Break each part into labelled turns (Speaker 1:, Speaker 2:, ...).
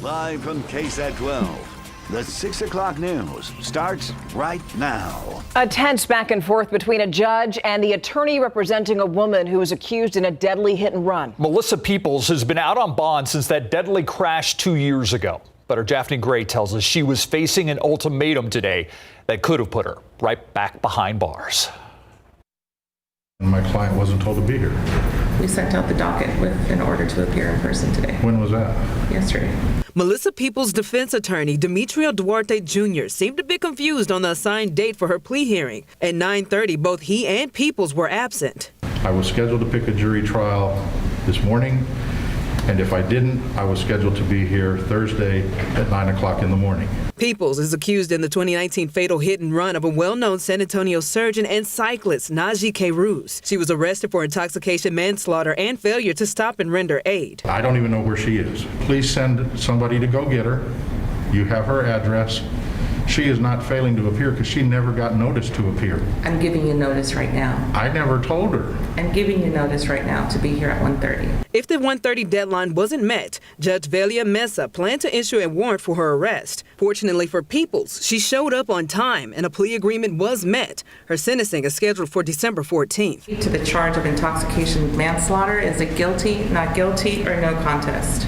Speaker 1: Live from KSAT 12, the 6 o'clock news starts right now.
Speaker 2: A tense back and forth between a judge and the attorney representing a woman who was accused in a deadly hit and run.
Speaker 3: Melissa Peoples has been out on bond since that deadly crash 2 years ago. But our Daphne Gray tells us she was facing an ultimatum today that could have put her right back behind bars.
Speaker 4: My client wasn't told to be here.
Speaker 5: We sent out the docket with an order to appear in person today.
Speaker 4: When was that?
Speaker 5: Yesterday.
Speaker 6: Melissa Peoples' defense attorney, Demetrio Duarte Jr., seemed a bit confused on the assigned date for her plea hearing. At 9:30, both he and Peoples were absent.
Speaker 4: I was scheduled to pick a jury trial this morning, and if I didn't, I was scheduled to be here Thursday at 9 o'clock in the morning.
Speaker 6: Peoples is accused in the 2019 fatal hit and run of a well-known San Antonio surgeon and cyclist, Najee K. She was arrested for intoxication, manslaughter, and failure to stop and render aid.
Speaker 4: I don't even know where she is. Please send somebody to go get her. You have her address. She is not failing to appear because she never got notice to appear.
Speaker 5: I'm giving you notice right now.
Speaker 4: I never told her.
Speaker 5: I'm giving you notice right now to be here at 1:30.
Speaker 6: If the 1:30 deadline wasn't met, Judge Velia Mesa planned to issue a warrant for her arrest. Fortunately for Peoples, she showed up on time and a plea agreement was met. Her sentencing is scheduled for December 14th.
Speaker 5: To the charge of intoxication manslaughter, is it guilty, not guilty, or no contest?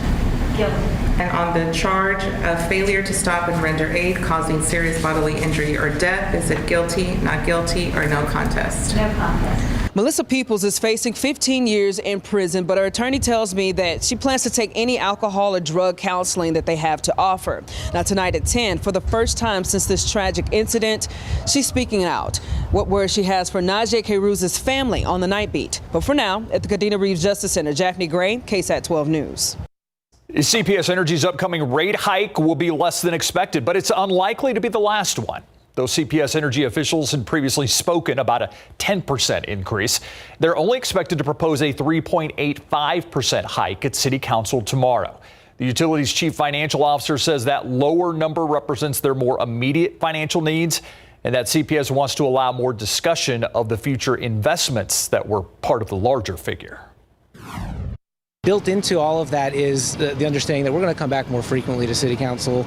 Speaker 5: Guilty. And on the charge of failure to stop and render aid causing serious bodily injury or death, is it guilty, not guilty, or no contest?
Speaker 7: No contest.
Speaker 6: Melissa Peoples is facing 15 years in prison, but her attorney tells me that she plans to take any alcohol or drug counseling that they have to offer. Now tonight at 10, for the first time since this tragic incident, she's speaking out. What words she has for Najee K. family on the night beat. But for now, at the Kadena Reeves Justice Center, Daphne Gray, KSAT 12 News.
Speaker 3: CPS Energy's upcoming rate hike will be less than expected, but it's unlikely to be the last one. Though CPS Energy officials had previously spoken about a 10% increase, they're only expected to propose a 3.85% hike at City Council tomorrow. The utility's chief financial officer says that lower number represents their more immediate financial needs and that CPS wants to allow more discussion of the future investments that were part of the larger figure.
Speaker 8: Built into all of that is the understanding that we're going to come back more frequently to City Council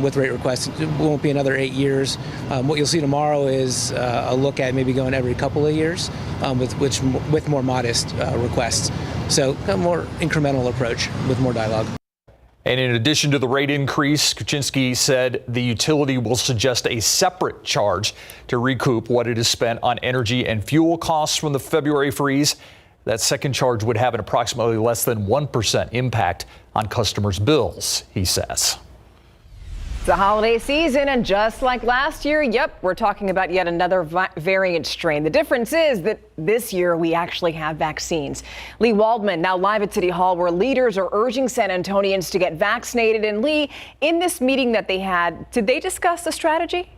Speaker 8: with rate requests. It won't be another 8 years. What you'll see tomorrow is a look at maybe going every couple of years with more modest requests. So a more incremental approach with more dialogue.
Speaker 3: And in addition to the rate increase, Kuczynski said the utility will suggest a separate charge to recoup what it has spent on energy and fuel costs from the February freeze. That second charge would have an approximately less than 1% impact on customers' bills, he says.
Speaker 2: It's the holiday season, and just like last year, we're talking about yet another variant strain. The difference is that this year we actually have vaccines. Lee Waldman now live at City Hall, where leaders are urging San Antonians to get vaccinated. And Lee, in this meeting that they had, did they discuss the strategy?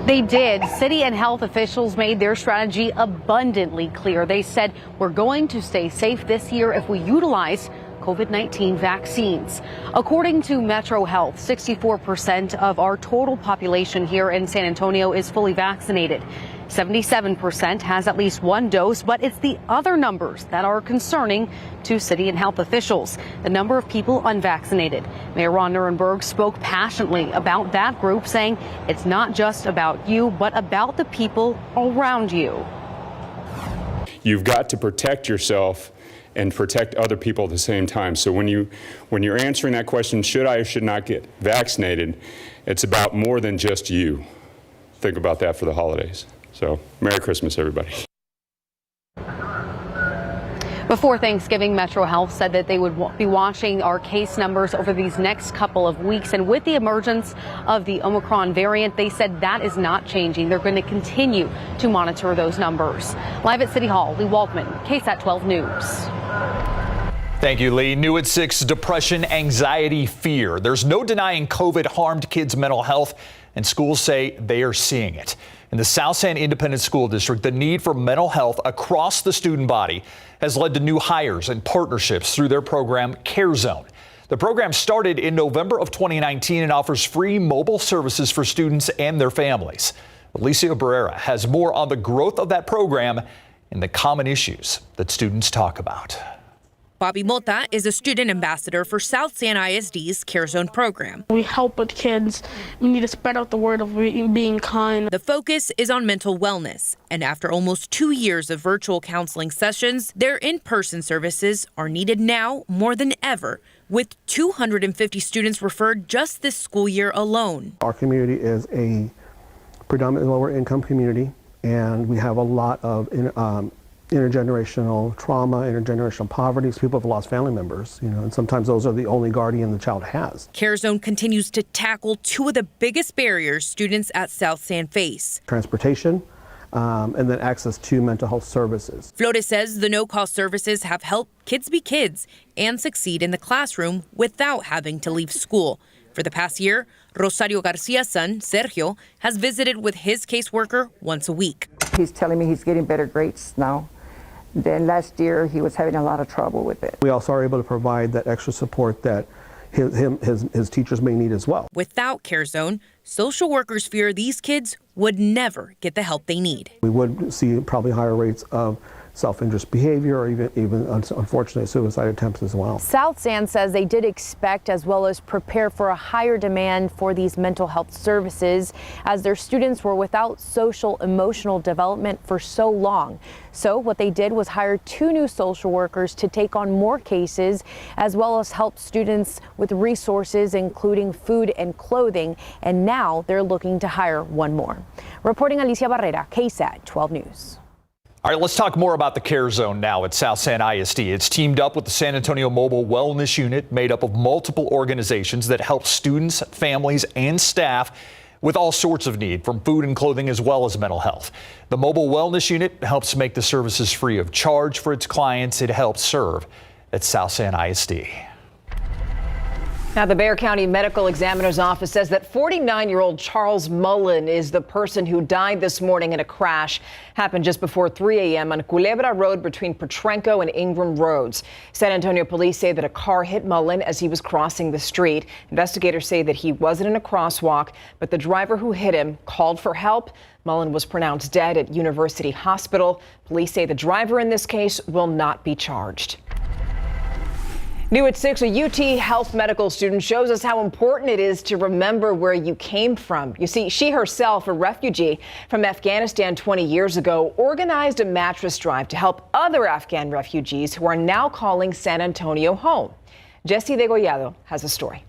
Speaker 7: They did. City and health officials made their strategy abundantly clear. They said we're going to stay safe this year if we utilize COVID-19 vaccines. According to Metro Health, 64% of our total population here in San Antonio is fully vaccinated. 77% has at least one dose, but it's the other numbers that are concerning to city and health officials. The number of people unvaccinated. Mayor Ron Nirenberg spoke passionately about that group, saying it's not just about you, but about the people around you.
Speaker 9: You've got to protect yourself and protect other people at the same time. So when you're answering that question, should I or should not get vaccinated, it's about more than just you. Think about that for the holidays. So Merry Christmas, everybody.
Speaker 7: Before Thanksgiving, Metro Health said that they would be watching our case numbers over these next couple of weeks. And with the emergence of the Omicron variant, they said that is not changing. They're going to continue to monitor those numbers. Live at City Hall, Lee Waldman, KSAT 12 News.
Speaker 3: Thank you, Lee. New at 6, depression, anxiety, fear. There's no denying COVID harmed kids' mental health, and schools say they are seeing it. In the South San Independent School District, the need for mental health across the student body has led to new hires and partnerships through their program, Care Zone. The program started in November of 2019 and offers free mobile services for students and their families. Alicia Barrera has more on the growth of that program and the common issues that students talk about.
Speaker 10: Bobby Mota is a student ambassador for South San ISD's Care Zone program.
Speaker 11: We help with kids. We need to spread out the word of being kind.
Speaker 10: The focus is on mental wellness, and after almost 2 years of virtual counseling sessions, their in-person services are needed now more than ever, with 250 students referred just this school year alone.
Speaker 12: Our community is a predominantly lower income community, and we have a lot of intergenerational trauma, intergenerational poverty. So people have lost family members, and sometimes those are the only guardian the child has.
Speaker 10: Care Zone continues to tackle two of the biggest barriers students at South San face:
Speaker 12: transportation, and then access to mental health services.
Speaker 10: Flores says the no-cost services have helped kids be kids and succeed in the classroom without having to leave school. For the past year, Rosario Garcia's son, Sergio, has visited with his caseworker once a week.
Speaker 13: He's telling me he's getting better grades now. Then last year, he was having a lot of trouble with it.
Speaker 12: We also are able to provide that extra support that his teachers may need as well.
Speaker 10: Without Care Zone, social workers fear these kids would never get the help they need.
Speaker 12: We would see probably higher rates of self-injurious behavior or even unfortunately suicide attempts as well.
Speaker 14: South San says they did expect as well as prepare for a higher demand for these mental health services as their students were without social emotional development for so long. So what they did was hire 2 new social workers to take on more cases as well as help students with resources including food and clothing, and now they're looking to hire 1 more. Reporting Alicia Barrera, KSAT 12 News.
Speaker 3: All right, let's talk more about the Care Zone now at South San ISD. It's teamed up with the San Antonio Mobile Wellness Unit, made up of multiple organizations that help students, families, and staff with all sorts of need, from food and clothing as well as mental health. The Mobile Wellness Unit helps make the services free of charge for its clients. It helps serve at South San ISD.
Speaker 2: Now, the Bexar County Medical Examiner's Office says that 49-year-old Charles Mullen is the person who died this morning in a crash. Happened just before 3 a.m. on Culebra Road between Petrenko and Ingram Roads. San Antonio police say that a car hit Mullen as he was crossing the street. Investigators say that he wasn't in a crosswalk, but the driver who hit him called for help. Mullen was pronounced dead at University Hospital. Police say the driver in this case will not be charged. New at 6, a UT Health medical student shows us how important it is to remember where you came from. You see, she herself, a refugee from Afghanistan 20 years ago, organized a mattress drive to help other Afghan refugees who are now calling San Antonio home. Jesse Degollado has a story.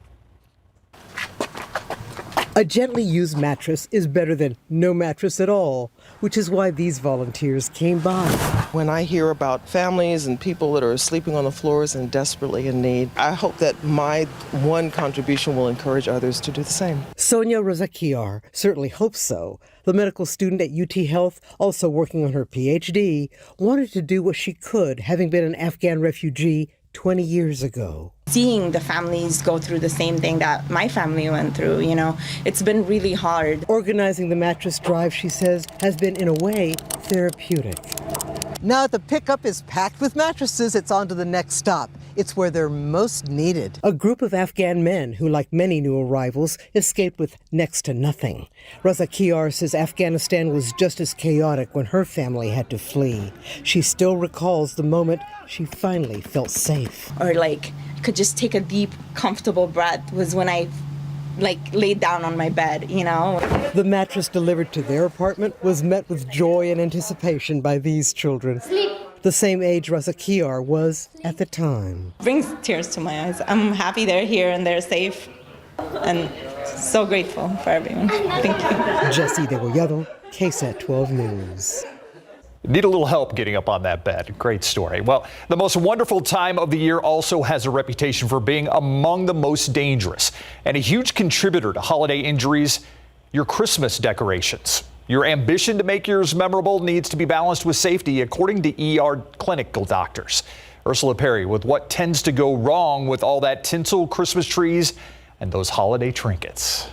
Speaker 15: A gently used mattress is better than no mattress at all, which is why these volunteers came by.
Speaker 16: When I hear about families and people that are sleeping on the floors and desperately in need, I hope that my one contribution will encourage others to do the same.
Speaker 15: Sonia Rozakiar certainly hopes so. The medical student at UT Health, also working on her PhD, wanted to do what she could, having been an Afghan refugee 20 years ago.
Speaker 17: Seeing the families go through the same thing that my family went through, it's been really hard.
Speaker 15: Organizing the mattress drive, she says, has been, in a way, therapeutic. Now that the pickup is packed with mattresses, it's on to the next stop. It's where they're most needed. A group of Afghan men who, like many new arrivals, escaped with next to nothing. Raza Kiar says Afghanistan was just as chaotic when her family had to flee. She still recalls the moment she finally felt safe.
Speaker 17: Or could just take a deep, comfortable breath was when I laid down on my bed,
Speaker 15: The mattress delivered to their apartment was met with joy and anticipation by these children. Sleep. The same age Raza Kiar was at the time.
Speaker 17: Brings tears to my eyes. I'm happy they're here and they're safe, and so grateful for everyone. Thank you.
Speaker 15: Jesse Degollado, KSAT 12 News.
Speaker 3: Need a little help getting up on that bed. Great story. Well, the most wonderful time of the year also has a reputation for being among the most dangerous. And a huge contributor to holiday injuries, your Christmas decorations. Your ambition to make yours memorable needs to be balanced with safety, according to ER clinical doctors. Ursula Perry with what tends to go wrong with all that tinsel, Christmas trees, and those holiday trinkets.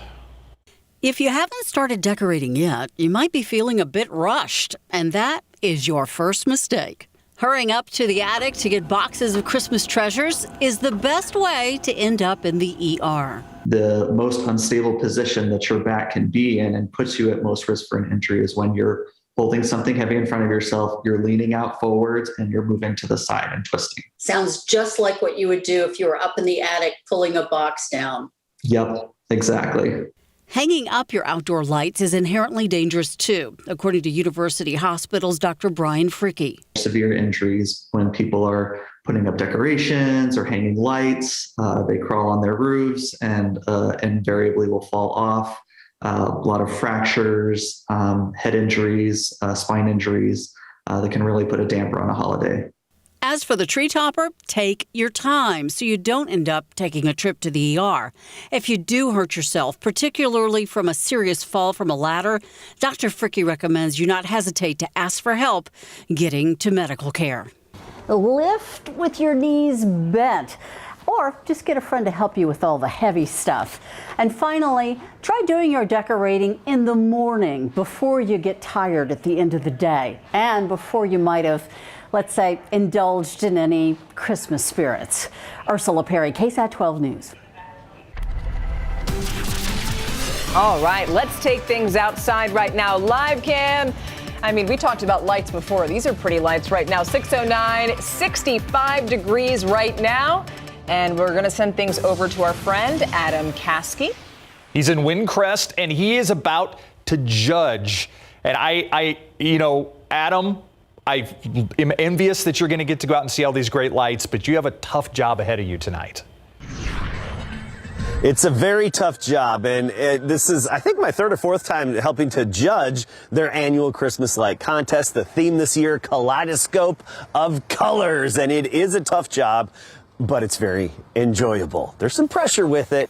Speaker 18: If you haven't started decorating yet, you might be feeling a bit rushed, and that is your first mistake. Hurrying up to the attic to get boxes of Christmas treasures is the best way to end up in the ER.
Speaker 19: The most unstable position that your back can be in and puts you at most risk for an injury is when you're holding something heavy in front of yourself, you're leaning out forwards and you're moving to the side and twisting.
Speaker 18: Sounds just like what you would do if you were up in the attic pulling a box down.
Speaker 19: Yep, exactly.
Speaker 18: Hanging up your outdoor lights is inherently dangerous too, according to University Hospital's Dr. Brian Fricke.
Speaker 19: Severe injuries when people are putting up decorations or hanging lights, they crawl on their roofs and invariably will fall off. A lot of fractures, head injuries, spine injuries that can really put a damper on a holiday.
Speaker 18: As for the tree topper, take your time so you don't end up taking a trip to the ER. If you do hurt yourself, particularly from a serious fall from a ladder, Dr. Fricke recommends you not hesitate to ask for help getting to medical care.
Speaker 20: Lift with your knees bent, or just get a friend to help you with all the heavy stuff. And finally, try doing your decorating in the morning before you get tired at the end of the day and before you might have, let's say, indulged in any Christmas spirits. Ursula Perry, KSAT 12 News.
Speaker 2: All right, let's take things outside right now. Live cam. I mean, we talked about lights before. These are pretty lights right now. 6:09, 65 degrees right now. And we're going to send things over to our friend, Adam Caskey.
Speaker 3: He's in Windcrest, and he is about to judge. And Adam, I am envious that you're going to get to go out and see all these great lights, but you have a tough job ahead of you tonight.
Speaker 21: It's a very tough job, and this is, I think, my third or fourth time helping to judge their annual Christmas light contest. The theme this year, Kaleidoscope of Colors, and it is a tough job, but it's very enjoyable. There's some pressure with it,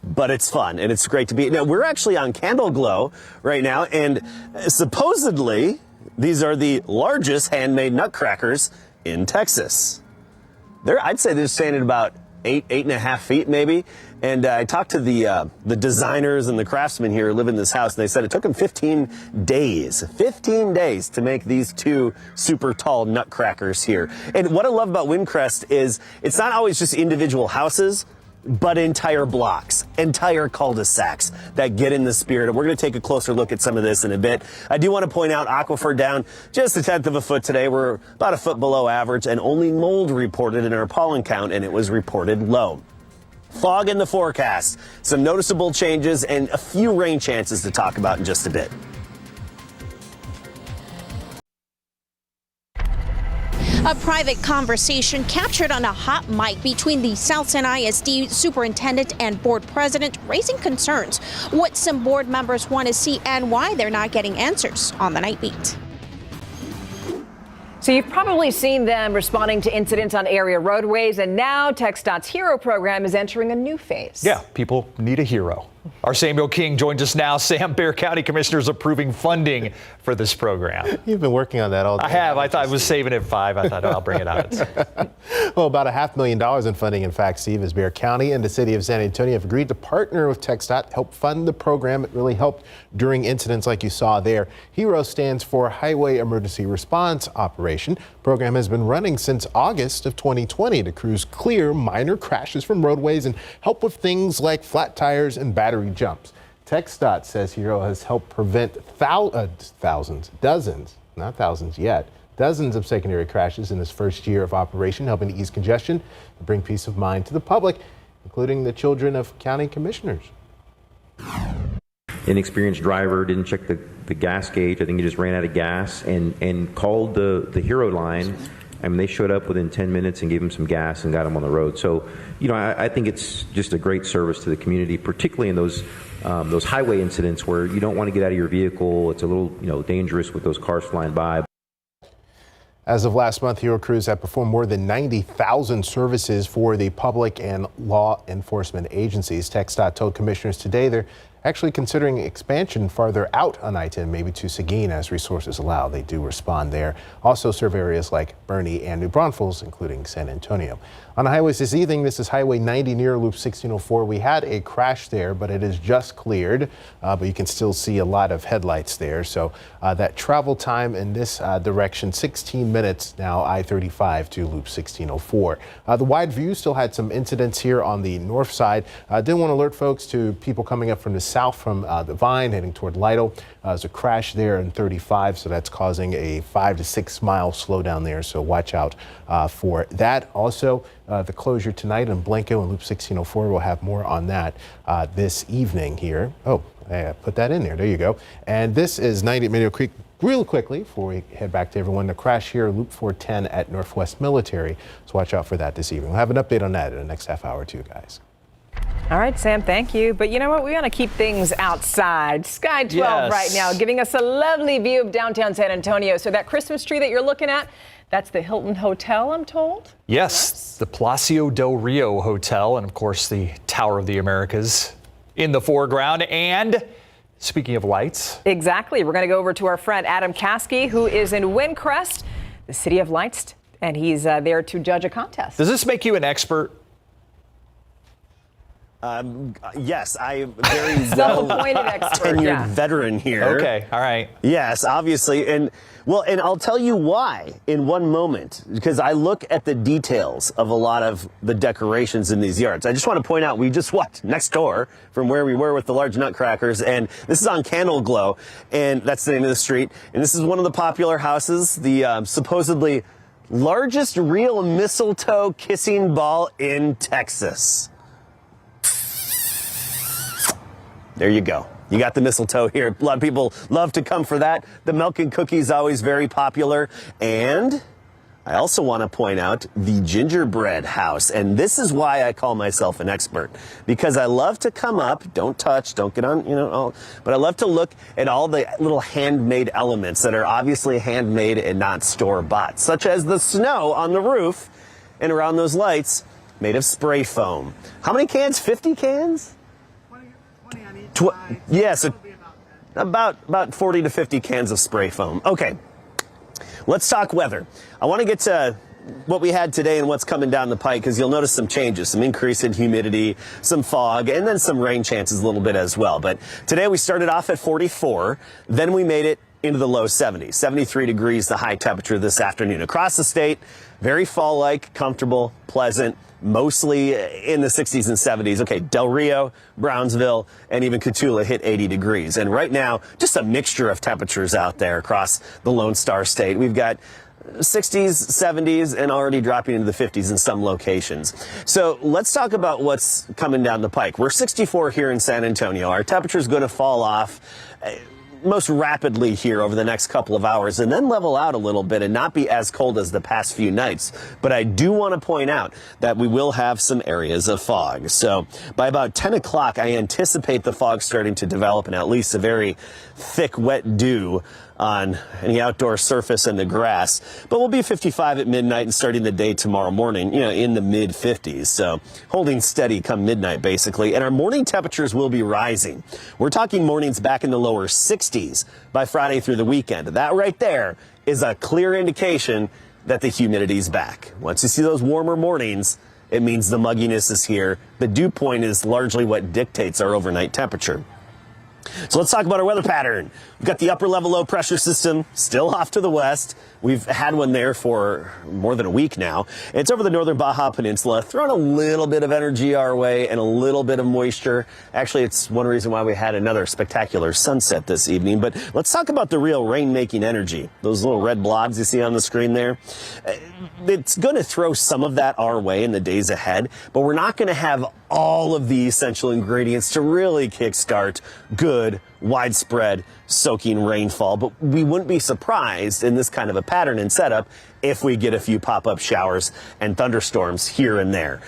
Speaker 21: but it's fun, and it's great to be. Now, we're actually on Candle Glow right now, and supposedly these are the largest handmade nutcrackers in Texas. I'd say they're standing about 8.5 feet maybe. And I talked to the designers and the craftsmen here who live in this house, and they said it took them 15 days to make these two super tall nutcrackers here. And what I love about Windcrest is it's not always just individual houses, but entire blocks, entire cul-de-sacs that get in the spirit. And we're going to take a closer look at some of this in a bit. I do want to point out aquifer down just 1/10 of a foot today. We're about a foot below average, and only mold reported in our pollen count, and it was reported low. Fog in the forecast, some noticeable changes, and a few rain chances to talk about in just a bit.
Speaker 22: A private conversation captured on a hot mic between the South San ISD superintendent and board president, raising concerns what some board members want to see and why they're not getting answers on the Night Beat.
Speaker 2: So you've probably seen them responding to incidents on area roadways, and now TxDOT's Hero program is entering a new phase.
Speaker 3: Yeah, people need a hero. Our Samuel King joins us now. Sam, Bexar County Commissioners approving funding for this program.
Speaker 23: You've been working on that all day.
Speaker 3: I have. I thought I was saving it 5. I thought, I'll bring it out.
Speaker 23: Well, about $500,000 in funding, in fact, Steve, as Bexar County and the city of San Antonio have agreed to partner with TxDOT to help fund the program. It really helped during incidents like you saw there. HERO stands for Highway Emergency Response Operation. The program has been running since August of 2020 to crews clear minor crashes from roadways and help with things like flat tires and battery jumps. TxDOT says HERO has helped prevent dozens, not thousands yet, dozens of secondary crashes in this first year of operation, helping to ease congestion and bring peace of mind to the public, including the children of county commissioners.
Speaker 24: Inexperienced driver didn't check the gas gauge. I think he just ran out of gas and called the Hero line. I mean, they showed up within 10 minutes and gave him some gas and got him on the road. So, I think it's just a great service to the community, particularly in those highway incidents where you don't want to get out of your vehicle. It's a little, dangerous with those cars flying by.
Speaker 23: As of last month, HERO crews have performed more than 90,000 services for the public and law enforcement agencies. TxDOT told commissioners today they're actually considering expansion farther out on I-10, maybe to Seguin as resources allow. They do respond there. Also serve areas like Bernie and New Braunfels, including San Antonio. On the highways this evening, this is Highway 90 near Loop 1604. We had a crash there, but it is just cleared, but you can still see a lot of headlights there. So that travel time in this direction, 16 minutes now, I-35 to Loop 1604. The wide view still had some incidents here on the north side. Didn't want to alert folks to people coming up from the south from the Vine heading toward Lytle. There's a crash there in 35, so that's causing a 5 to 6 mile slowdown there. So watch out for that. Also, the closure tonight in Blanco and Loop 1604. We'll have more on that this evening here. Oh, I put that in there. There you go. And this is 98 Minute Creek. Real quickly, before we head back to everyone, the crash here, Loop 410 at Northwest Military. So watch out for that this evening. We'll have an update on that in the next half hour too, guys.
Speaker 2: All right, Sam, thank you. But you know what? We want to keep things outside. Sky 12 right now, giving us a lovely view of downtown San Antonio. So that Christmas tree that you're looking at, that's the Hilton Hotel, I'm told?
Speaker 3: Yes, the Palacio del Rio Hotel, and of course the Tower of the Americas in the foreground. And speaking of lights.
Speaker 2: Exactly. We're going to go over to our friend Adam Caskey, who is in Windcrest, the City of Lights, and he's there to judge a contest.
Speaker 3: Does this make you an expert?
Speaker 21: Yes, I am very
Speaker 2: self-appointed expert,
Speaker 21: tenured veteran here.
Speaker 3: Okay, all right.
Speaker 21: Yes, obviously, and I'll tell you why in one moment, because I look at the details of a lot of the decorations in these yards. I just want to point out, we just walked next door from where we were with the large nutcrackers, and this is on Candle Glow, and that's the name of the street, and this is one of the popular houses, the supposedly largest real mistletoe kissing ball in Texas. There you go. You got the mistletoe here. A lot of people love to come for that. The milk and cookies always very popular. And I also want to point out the gingerbread house. And this is why I call myself an expert, because I love to come up, don't touch, don't get on, but I love to look at all the little handmade elements that are obviously handmade and not store-bought, such as the snow on the roof and around those lights made of spray foam. How many cans? 50 cans? Yes, about 40 to 50 cans of spray foam. Okay, let's talk weather. I want to get to what we had today and what's coming down the pike, because you'll notice some changes, some increase in humidity, some fog, and then some rain chances a little bit as well. But today we started off at 44, then we made it into the low 70s, 73 degrees the high temperature this afternoon. Across the state, very fall-like, comfortable, pleasant, mostly in the 60s and 70s. Okay, Del Rio, Brownsville, and even Cotulla hit 80 degrees. And right now, just a mixture of temperatures out there across the Lone Star State. We've got 60s, 70s, and already dropping into the 50s in some locations. So let's talk about what's coming down the pike. We're 64 here in San Antonio. Our temperature is going to fall off most rapidly here over the next couple of hours and then level out a little bit and not be as cold as the past few nights. But I do want to point out that we will have some areas of fog. So by about 10 o'clock, I anticipate the fog starting to develop and at least a very thick, wet dew on any outdoor surface and the grass. But we'll be 55 at midnight and starting the day tomorrow morning, in the mid 50s. So holding steady come midnight, basically. And our morning temperatures will be rising. We're talking mornings back in the lower 60s by Friday through the weekend. That right there is a clear indication that the humidity's back. Once you see those warmer mornings, it means the mugginess is here. The dew point is largely what dictates our overnight temperature. So let's talk about our weather pattern. We've got the upper level low pressure system still off to the west. We've had one there for more than a week now. It's over the northern Baja Peninsula, throwing a little bit of energy our way and a little bit of moisture. Actually, it's one reason why we had another spectacular sunset this evening. But let's talk about the real rain-making energy. Those little red blobs you see on the screen there. It's going to throw some of that our way in the days ahead, but we're not going to have all of the essential ingredients to really kickstart good, widespread, soaking rainfall. But we wouldn't be surprised in this kind of a pattern and setup if we get a few pop-up showers and thunderstorms here and there.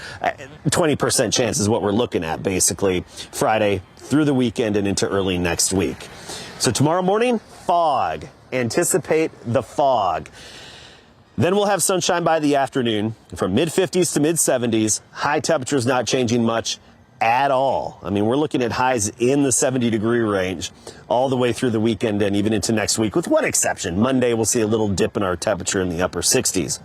Speaker 21: 20% chance is what we're looking at, basically, Friday through the weekend and into early next week. So tomorrow morning, fog. Anticipate the fog. Then we'll have sunshine by the afternoon from mid-50s to mid-70s. High temperatures not changing much at all. I mean, we're looking at highs in the 70-degree range all the way through the weekend and even into next week, with one exception. Monday, we'll see a little dip in our temperature in the upper 60s.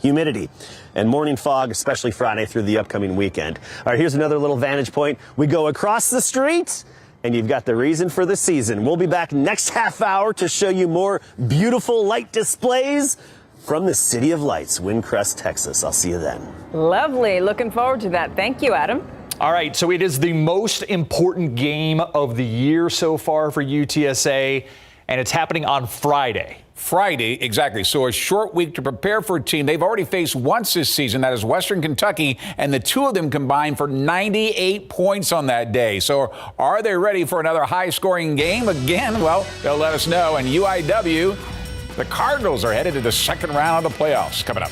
Speaker 21: Humidity and morning fog, especially Friday through the upcoming weekend. All right, here's another little vantage point. We go across the street, and you've got the reason for the season. We'll be back next half hour to show you more beautiful light displays from the City of Lights, Windcrest, Texas. I'll see you then.
Speaker 2: Lovely. Looking forward to that. Thank you, Adam.
Speaker 3: All right, so it is the most important game of the year so far for UTSA, and it's happening on Friday.
Speaker 1: Friday, exactly. So a short week to prepare for a team they've already faced once this season. That is Western Kentucky, and the two of them combined for 98 points on that day. So are they ready for another high-scoring game again? Well, they'll let us know. And UIW, the Cardinals are headed to the second round of the playoffs. Coming up.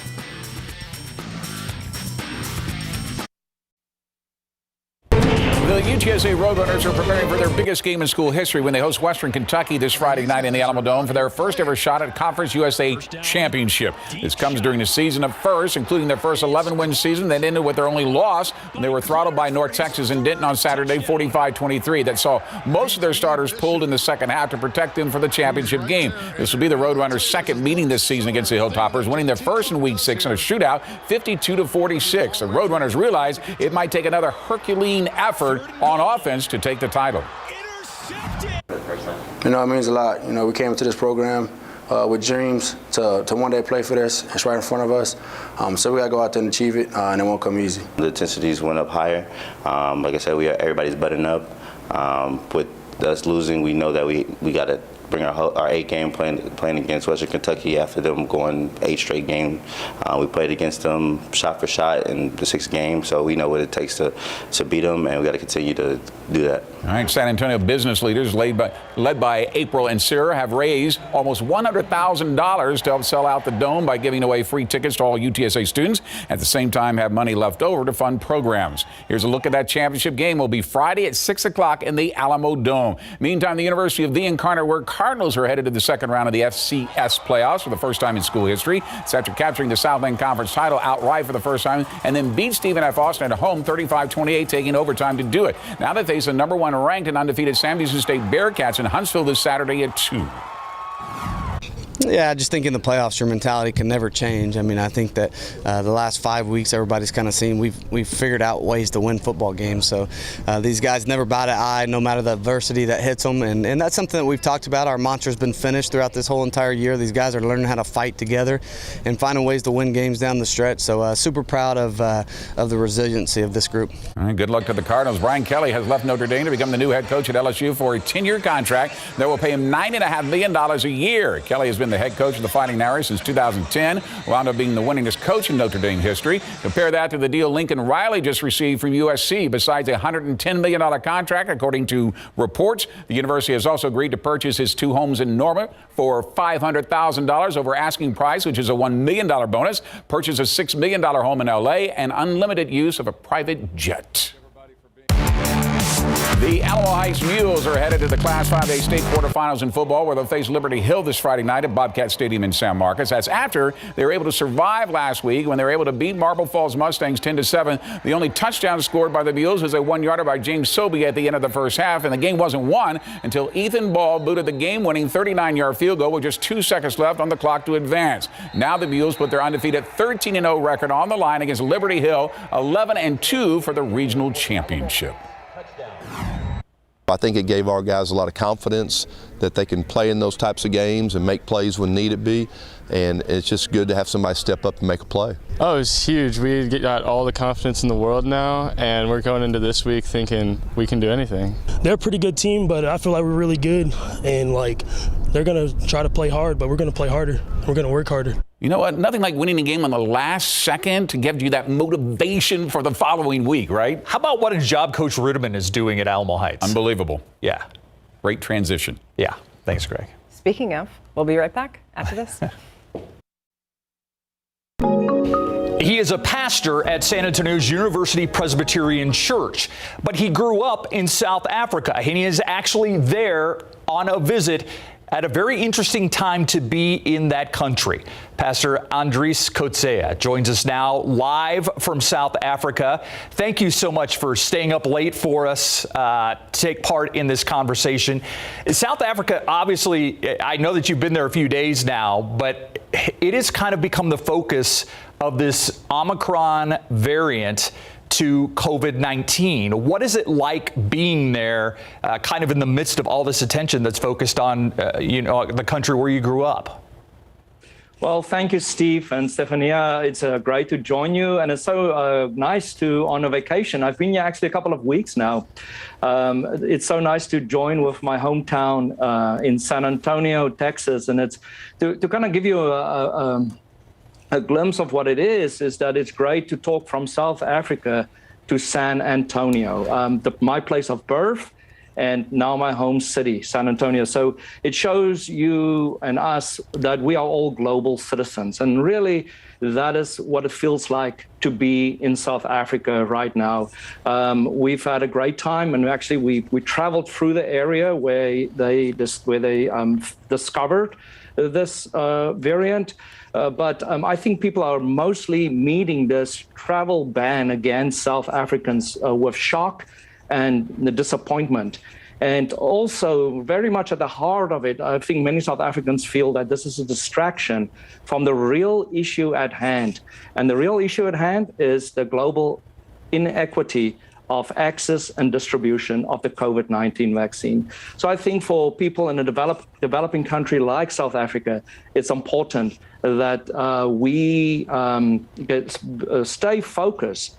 Speaker 1: The UTSA Roadrunners are preparing for their biggest game in school history when they host Western Kentucky this Friday night in the Alamo Dome for their first ever shot at Conference USA Championship. This comes during a season of firsts, including their first 11-win season that ended with their only loss when they were throttled by North Texas and Denton on Saturday, 45-23. That saw most of their starters pulled in the second half to protect them for the championship game. This will be the Roadrunners' second meeting this season against the Hilltoppers, winning their first in Week 6 in a shootout, 52-46. The Roadrunners realize it might take another Herculean effort on offense to take the title.
Speaker 4: You know, it means a lot. You know, we came into this program with dreams to one day play for this. It's right in front of us. So we got to go out there and achieve it, and it won't come easy.
Speaker 5: The intensities went up higher. Like I said, everybody's buttoned up. With us losing, we know that we got to bring our A game playing against Western Kentucky after them going 8 straight games. We played against them shot for shot in the 6th game, so we know what it takes to beat them, and we got to continue to do that.
Speaker 1: All right, San Antonio business leaders led by April and Sarah have raised almost $100,000 to help sell out the Dome by giving away free tickets to all UTSA students. At the same time, have money left over to fund programs. Here's a look at that championship game. Will be Friday at 6 o'clock in the Alamo Dome. Meantime, the University of the Incarnate Word Cardinals are headed to the second round of the FCS playoffs for the first time in school history. It's after capturing the Southland Conference title outright for the first time and then beat Stephen F. Austin at home 35-28, taking overtime to do it. Now they face the number 1 ranked and undefeated Sam Houston State Bearcats in Huntsville this Saturday at 2.
Speaker 4: Yeah, I just think in the playoffs, your mentality can never change. I mean, I think that the last 5 weeks, everybody's kind of seen we've figured out ways to win football games. So these guys never bat an eye, no matter the adversity that hits them. And that's something that we've talked about. Our mantra's been finished throughout this whole entire year. These guys are learning how to fight together and finding ways to win games down the stretch. So super proud of the resiliency of this group.
Speaker 1: All right, good luck to the Cardinals. Brian Kelly has left Notre Dame to become the new head coach at LSU for a 10-year contract that will pay him $9.5 million a year. Kelly has been the head coach of the Fighting Irish since 2010, wound up being the winningest coach in Notre Dame history. Compare that to the deal Lincoln Riley just received from USC. Besides a $110 million contract, according to reports, the university has also agreed to purchase his 2 homes in Norman for $500,000 over asking price, which is a $1 million bonus, purchase a $6 million home in LA, and unlimited use of a private jet. The Alamo Heights Mules are headed to the Class 5A state quarterfinals in football, where they'll face Liberty Hill this Friday night at Bobcat Stadium in San Marcos. That's after they were able to survive last week when they were able to beat Marble Falls Mustangs 10-7. The only touchdown scored by the Mules was a 1-yarder by James Sobey at the end of the first half, and the game wasn't won until Ethan Ball booted the game-winning 39-yard field goal with just 2 seconds left on the clock to advance. Now the Mules put their undefeated 13-0 record on the line against Liberty Hill, 11-2 for the regional championship.
Speaker 6: I think it gave our guys a lot of confidence that they can play in those types of games and make plays when needed be, and it's just good to have somebody step up and make a play.
Speaker 25: Oh, it's huge. We got all the confidence in the world now, and we're going into this week thinking we can do anything.
Speaker 26: They're a pretty good team, but I feel like we're really good, and they're going to try to play hard, but we're going to play harder. We're going to work harder.
Speaker 1: You know what? Nothing like winning a game on the last second to give you that motivation for the following week, right?
Speaker 3: How about what a job Coach Ruderman is doing at Alamo Heights?
Speaker 1: Unbelievable.
Speaker 3: Yeah.
Speaker 1: Great transition.
Speaker 3: Yeah. Thanks, Greg.
Speaker 2: Speaking of, we'll be right back after this.
Speaker 3: He is a pastor at San Antonio's University Presbyterian Church, but he grew up in South Africa, and he is actually there on a visit at a very interesting time to be in that country. Pastor Andries Coetzee joins us now live from South Africa. Thank you so much for staying up late for us to take part in this conversation. South Africa, obviously, I know that you've been there a few days now, but it has kind of become the focus of this Omicron variant to COVID-19. What is it like being there, kind of in the midst of all this attention that's focused on, the country where you grew up?
Speaker 7: Well, thank you, Steve and Stefania. It's great to join you, and it's so nice to on a vacation. I've been here actually a couple of weeks now. It's so nice to join with my hometown in San Antonio, Texas, and it's to kind of give you a glimpse of what it is that it's great to talk from South Africa to San Antonio, my place of birth, and now my home city, San Antonio. So it shows you and us that we are all global citizens. And really, that is what it feels like to be in South Africa right now. We've had a great time, and actually we traveled through the area where they discovered this variant. But I think people are mostly meeting this travel ban against South Africans with shock and the disappointment. And also, very much at the heart of it, I think many South Africans feel that this is a distraction from the real issue at hand. And the real issue at hand is the global inequity of access and distribution of the COVID-19 vaccine. So I think for people in a developing country like South Africa, it's important that we stay focused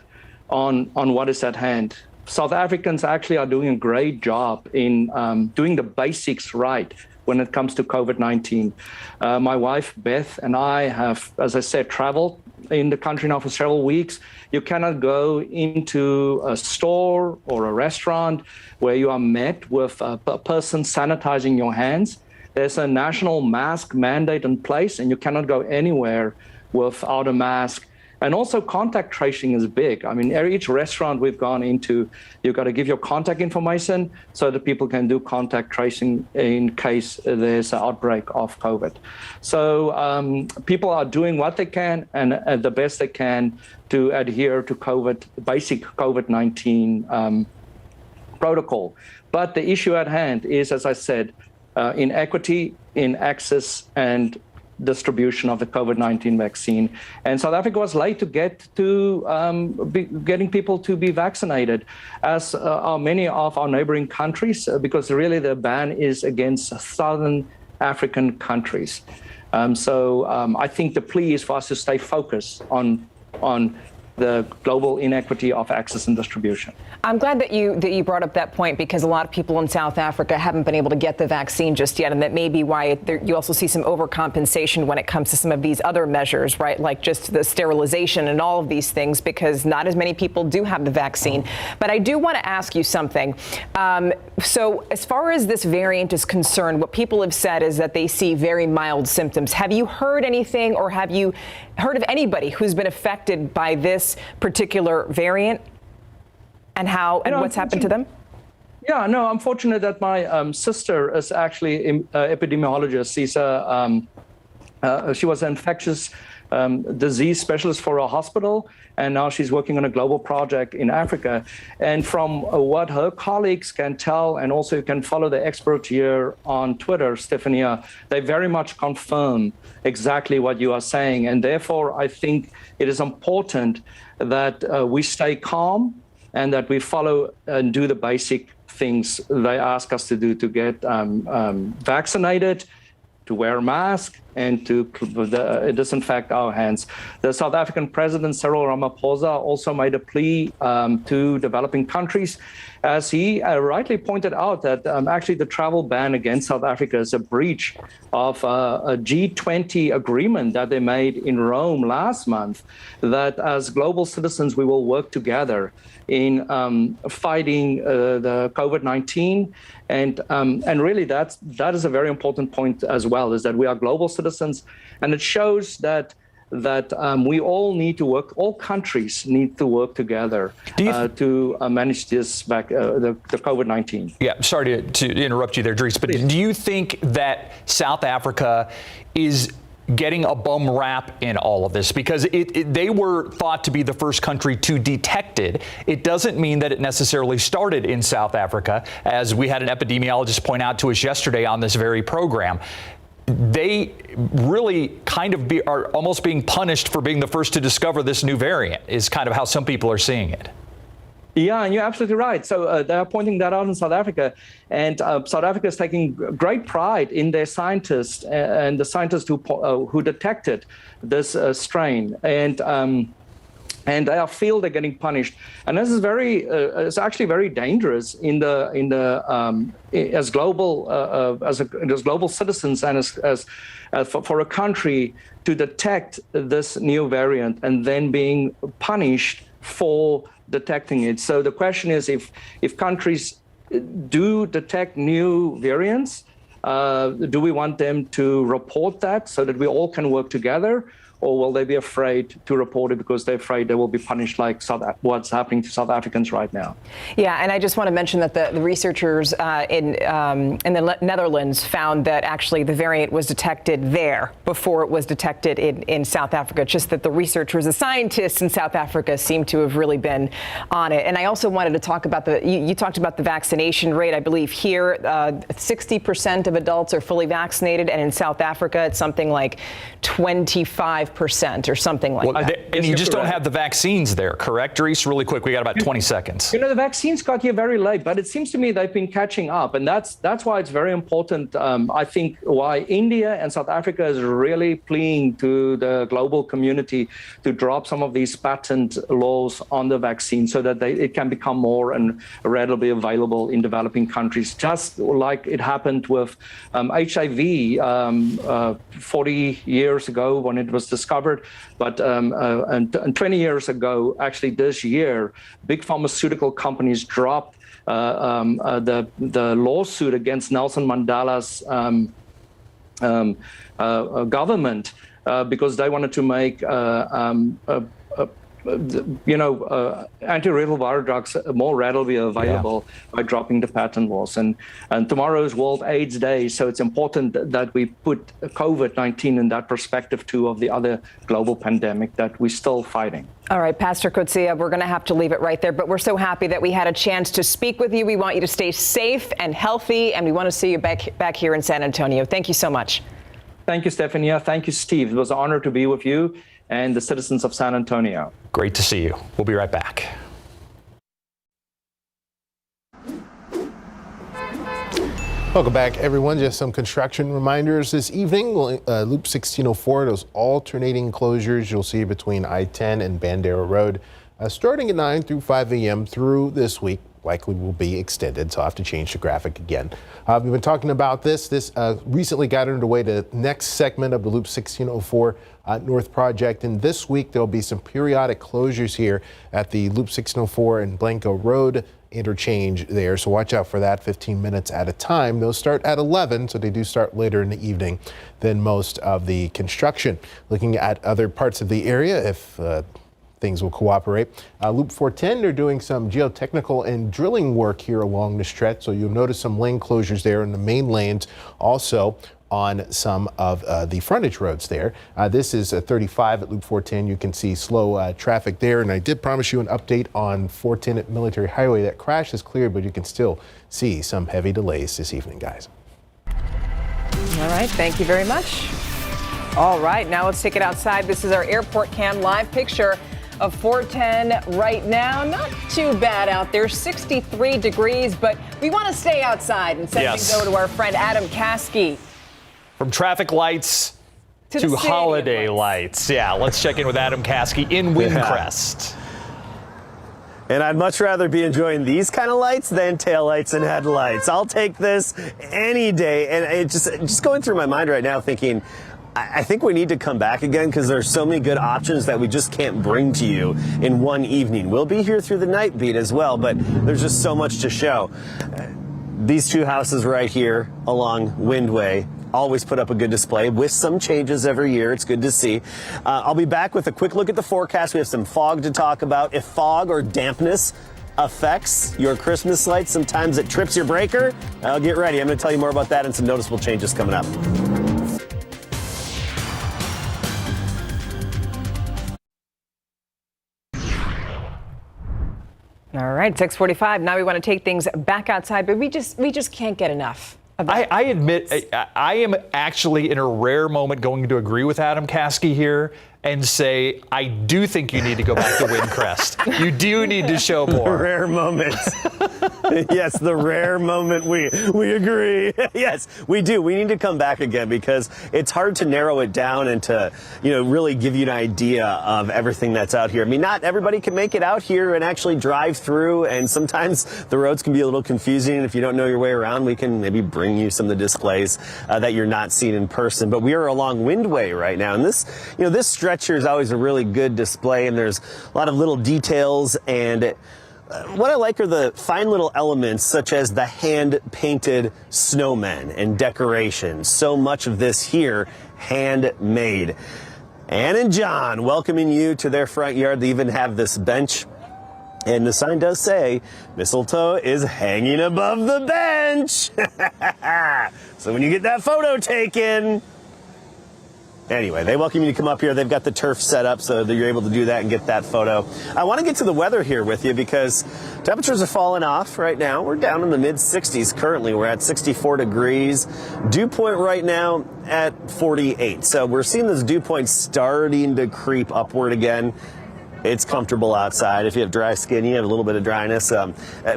Speaker 7: on what is at hand. South Africans actually are doing a great job in doing the basics right when it comes to COVID-19. My wife, Beth, and I have, as I said, traveled in the country now for several weeks. You cannot go into a store or a restaurant where you are met with a person sanitizing your hands. There's a national mask mandate in place, and you cannot go anywhere without a mask. And also contact tracing is big. I mean, each restaurant we've gone into, you've got to give your contact information so that people can do contact tracing in case there's an outbreak of COVID. So people are doing what they can and the best they can to adhere to basic COVID-19 protocol. But the issue at hand is, as I said, inequity in access and distribution of the COVID-19 vaccine. And South Africa was late to get to getting people to be vaccinated, as are many of our neighboring countries, because really the ban is against Southern African countries. So I think the plea is for us to stay focused on the global inequity of access and distribution.
Speaker 2: I'm glad that you brought up that point, because a lot of people in South Africa haven't been able to get the vaccine just yet, and that may be why you also see some overcompensation when it comes to some of these other measures, right? Like just the sterilization and all of these things, because not as many people do have the vaccine. But I do want to ask you something. So as far as this variant is concerned, what people have said is that they see very mild symptoms. Have you heard anything, or have you heard of anybody who's been affected by this particular variant, and what's happened to them?
Speaker 7: Yeah, no, I'm fortunate that my sister is actually an epidemiologist. She was an infectious disease specialist for a hospital, and now she's working on a global project in Africa. And from what her colleagues can tell, and also you can follow the expert here on Twitter, Stefania, they very much confirm exactly what you are saying. And therefore, I think it is important that we stay calm and that we follow and do the basic things they ask us to do, to get vaccinated, to wear a mask, and to disinfect our hands. The South African President, Cyril Ramaphosa, also made a plea to developing countries, as he rightly pointed out that actually the travel ban against South Africa is a breach of a G20 agreement that they made in Rome last month, that as global citizens we will work together in fighting the COVID-19. And really that is a very important point as well, is that we are global citizens, and it shows that we all need to work, all countries need to work together to manage this the COVID-19.
Speaker 3: Yeah, sorry to interrupt you there, Dries, but do you think that South Africa is getting a bum rap in all of this? Because they were thought to be the first country to detect it. It doesn't mean that it necessarily started in South Africa, as we had an epidemiologist point out to us yesterday on this very program. They really kind of are almost being punished for being the first to discover this new variant, is kind of how some people are seeing it.
Speaker 7: Yeah, and you're absolutely right. So they're pointing that out in South Africa. And South Africa is taking great pride in their scientists and the scientists who detected this strain. And they feel they're getting punished, and this is it's actually very dangerous as global citizens and as for a country to detect this new variant and then being punished for detecting it. So the question is, if countries do detect new variants, do we want them to report that so that we all can work together? Or will they be afraid to report it because they're afraid they will be punished like what's happening to South Africans right now?
Speaker 2: Yeah, and I just want to mention that the researchers in the Netherlands found that actually the variant was detected there before it was detected in South Africa. Just that the researchers, the scientists in South Africa seem to have really been on it. And I also wanted to talk about you talked about the vaccination rate. I believe here 60% of adults are fully vaccinated, and in South Africa it's something like 25% or something like that.
Speaker 3: And you just don't have the vaccines there, correct, Dries? Really quick, we got about 20 seconds.
Speaker 7: You know, the vaccines got here very late, but it seems to me they've been catching up. And that's why it's very important, I think, why India and South Africa is really pleading to the global community to drop some of these patent laws on the vaccine so that it can become more and readily available in developing countries, just like it happened with HIV 40 years ago when it was discovered, but and 20 years ago, actually this year, big pharmaceutical companies dropped the lawsuit against Nelson Mandela's government because they wanted to make antiretroviral drugs more readily available by dropping the patent laws. And tomorrow is World AIDS Day, so it's important that we put COVID-19 in that perspective too of the other global pandemic that we're still fighting.
Speaker 2: All right, Pastor Coetzee, we're going to have to leave it right there, but we're so happy that we had a chance to speak with you. We want you to stay safe and healthy, and we want to see you back here in San Antonio. Thank you so much.
Speaker 7: Thank you, Stephanie. Thank you, Steve. It was an honor to be with you and the citizens of San Antonio.
Speaker 3: Great to see you. We'll be right back.
Speaker 23: Welcome back, everyone. Just some construction reminders this evening. Loop 1604, those alternating closures you'll see between I-10 and Bandera Road, starting at 9 through 5 a.m. through this week. Likely will be extended, so I'll have to change the graphic again. We've been talking about this. This recently got underway the next segment of the Loop 1604 North project, and this week there'll be some periodic closures here at the Loop 1604 and Blanco Road interchange there, so watch out for that. 15 minutes at a time. Those start at 11, so they do start later in the evening than most of the construction. Looking at other parts of the area, if things will cooperate. Loop 410, they're doing some geotechnical and drilling work here along the stretch, so you'll notice some lane closures there in the main lanes, also on some of the frontage roads there. This is 35 at Loop 410. You can see slow traffic there, and I did promise you an update on 410 at Military Highway. That crash is cleared, but you can still see some heavy delays this evening, guys.
Speaker 2: All right, thank you very much. All right, now let's take it outside. This is our airport cam live picture of 410 right now. Not too bad out there, 63 degrees, but we want to stay outside and send things over to our friend Adam Caskey.
Speaker 3: From traffic lights to holiday lights. Yeah, let's check in with Adam Caskey in Windcrest.
Speaker 21: And I'd much rather be enjoying these kind of lights than taillights and headlights. I'll take this any day. And it just going through my mind right now thinking, I think we need to come back again because there's so many good options that we just can't bring to you in one evening. We'll be here through the night beat as well, but there's just so much to show. These two houses right here along Windway always put up a good display with some changes every year. It's good to see. I'll be back with a quick look at the forecast. We have some fog to talk about. If fog or dampness affects your Christmas lights, sometimes it trips your breaker. I'll get ready. I'm going to tell you more about that and some noticeable changes coming up.
Speaker 2: All right, 6:45. Now we want to take things back outside, but we just can't get enough.
Speaker 3: I admit I am actually in a rare moment going to agree with Adam Caskey here and say, I do think you need to go back to Windcrest. You do need to show more.
Speaker 21: Rare moments. Yes, the rare moment. We agree. Yes, we do. We need to come back again because it's hard to narrow it down and to, really give you an idea of everything that's out here. I mean, not everybody can make it out here and actually drive through, and sometimes the roads can be a little confusing. If you don't know your way around, we can maybe bring you some of the displays that you're not seeing in person. But we are along Windway right now, and this stretch here is always a really good display, and there's a lot of little details, and what I like are the fine little elements such as the hand-painted snowmen and decorations. So much of this here handmade. Ann and John welcoming you to their front yard. They even have this bench, and the sign does say mistletoe is hanging above the bench. So when you get that photo taken, anyway, they welcome you to come up here. They've got the turf set up so that you're able to do that and get that photo. I want to get to the weather here with you because temperatures are falling off right now. We're down in the mid-60s currently. We're at 64 degrees. Dew point right now at 48. So we're seeing this dew point starting to creep upward again. It's comfortable outside. If you have dry skin, you have a little bit of dryness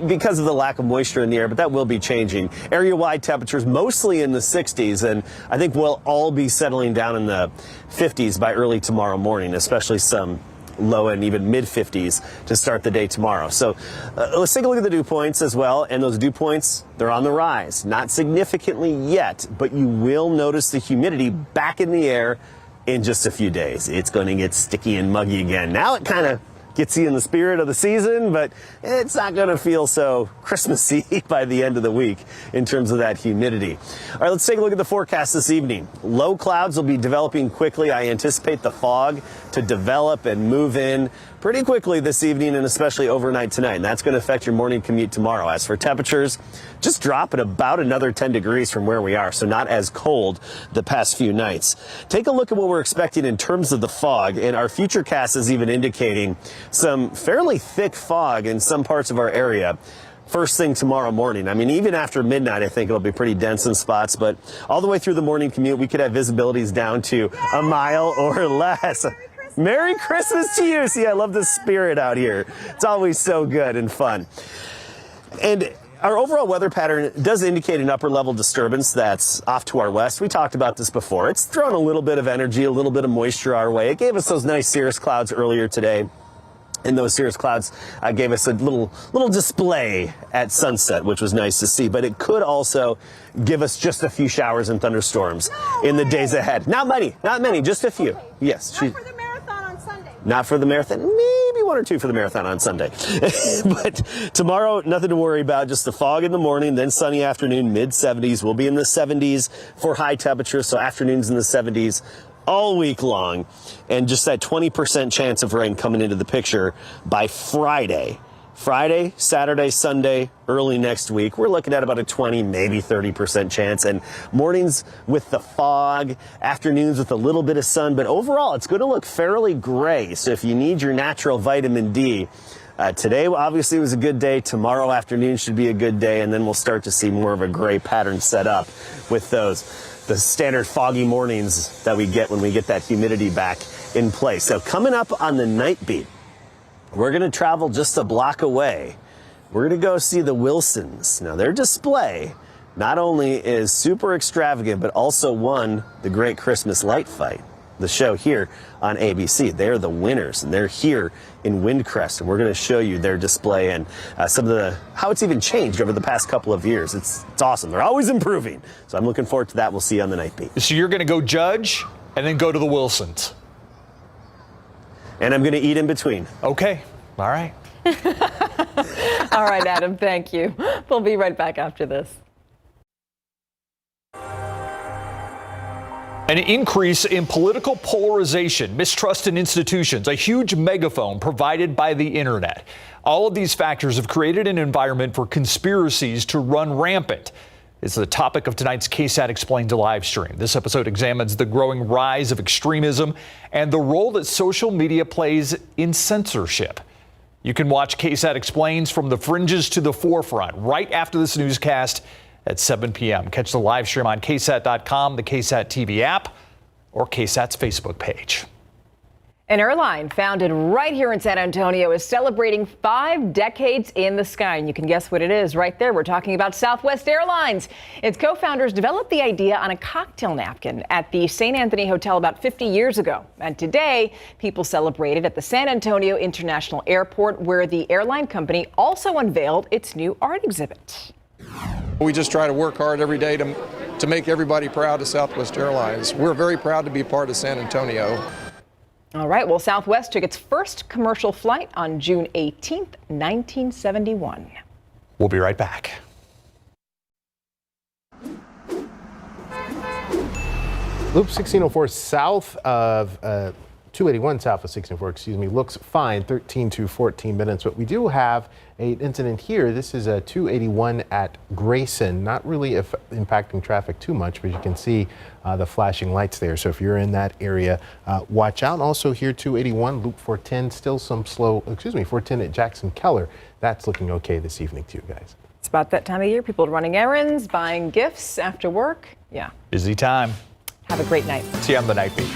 Speaker 21: because of the lack of moisture in the air, but that will be changing. Area-wide temperatures mostly in the 60s, and I think we'll all be settling down in the 50s by early tomorrow morning, especially some low and even mid-50s to start the day tomorrow. So let's take a look at the dew points as well, and those dew points, they're on the rise. Not significantly yet, but you will notice the humidity back in the air in just a few days. It's going to get sticky and muggy again. Now it kind of gets you in the spirit of the season, but it's not going to feel so Christmassy by the end of the week in terms of that humidity. All right, let's take a look at the forecast this evening. Low clouds will be developing quickly. I anticipate the fog to develop and move in pretty quickly this evening and especially overnight tonight. And that's going to affect your morning commute tomorrow. As for temperatures, just drop at about another 10 degrees from where we are, so not as cold the past few nights. Take a look at what we're expecting in terms of the fog, and our futurecast is even indicating some fairly thick fog in some parts of our area first thing tomorrow morning. I mean, even after midnight, I think it'll be pretty dense in spots, but all the way through the morning commute, we could have visibilities down to a mile or less. Merry Christmas to you. See, I love the spirit out here. It's always so good and fun. And our overall weather pattern does indicate an upper level disturbance that's off to our west. We talked about this before. It's thrown a little bit of energy, a little bit of moisture our way. It gave us those nice cirrus clouds earlier today. And those cirrus clouds gave us a little display at sunset, which was nice to see. But it could also give us just a few showers and thunderstorms in the days ahead. Not many, just a few. Yes.
Speaker 8: Not for the marathon on Sunday.
Speaker 21: Not for the marathon. Maybe one or two for the marathon on Sunday. But tomorrow, nothing to worry about. Just the fog in the morning, then sunny afternoon, mid-70s. We'll be in the 70s for high temperatures, so afternoons in the 70s. All week long, and just that 20% chance of rain coming into the picture by Friday. Friday, Saturday, Sunday, early next week, we're looking at about a 20, maybe 30% chance. And mornings with the fog, afternoons with a little bit of sun, but overall it's going to look fairly gray. So if you need your natural vitamin D, today obviously was a good day. Tomorrow afternoon should be a good day, and then we'll start to see more of a gray pattern set up with the standard foggy mornings that we get when we get that humidity back in place. So coming up on the night beat, we're going to travel just a block away. We're going to go see the Wilsons. Now, their display not only is super extravagant, but also won the Great Christmas Light Fight, the show here on ABC. They're the winners, and they're here in Windcrest, and we're going to show you their display and some of how it's even changed over the past couple of years. It's awesome. They're always improving. So I'm looking forward to that. We'll see you on the night beat.
Speaker 3: So you're going to go judge and then go to the Wilsons.
Speaker 21: And I'm going to eat in between.
Speaker 3: Okay. All right.
Speaker 2: All right, Adam, thank you. We'll be right back after this.
Speaker 3: An increase in political polarization, mistrust in institutions, a huge megaphone provided by the internet. All of these factors have created an environment for conspiracies to run rampant. It's the topic of tonight's KSAT Explained live stream. This episode examines the growing rise of extremism and the role that social media plays in censorship. You can watch KSAT Explains from the fringes to the forefront right after this newscast at 7 p.m. Catch the live stream on KSAT.com, the KSAT TV app, or KSAT's Facebook page.
Speaker 2: An airline founded right here in San Antonio is celebrating 5 decades in the sky. And you can guess what it is right there. We're talking about Southwest Airlines. Its co-founders developed the idea on a cocktail napkin at the St. Anthony Hotel about 50 years ago. And today, people celebrated at the San Antonio International Airport, where the airline company also unveiled its new art exhibit.
Speaker 8: We just try to work hard every day to make everybody proud of Southwest Airlines. We're very proud to be part of San Antonio.
Speaker 2: All right, well, Southwest took its first commercial flight on June 18th, 1971.
Speaker 3: We'll be right back.
Speaker 23: Loop 1604 south of 281 south of 1604, looks fine, 13 to 14 minutes. But we do have an incident here. This is a 281 at Grayson, not really impacting traffic too much, but you can see the flashing lights there. So if you're in that area, watch out. Also here, 281 Loop 410, still some slow, 410 at Jackson Keller. That's looking okay this evening too, guys.
Speaker 2: It's about that time of year. People are running errands, buying gifts after work. Yeah.
Speaker 3: Busy time.
Speaker 2: Have a great night.
Speaker 3: See you on the night beat.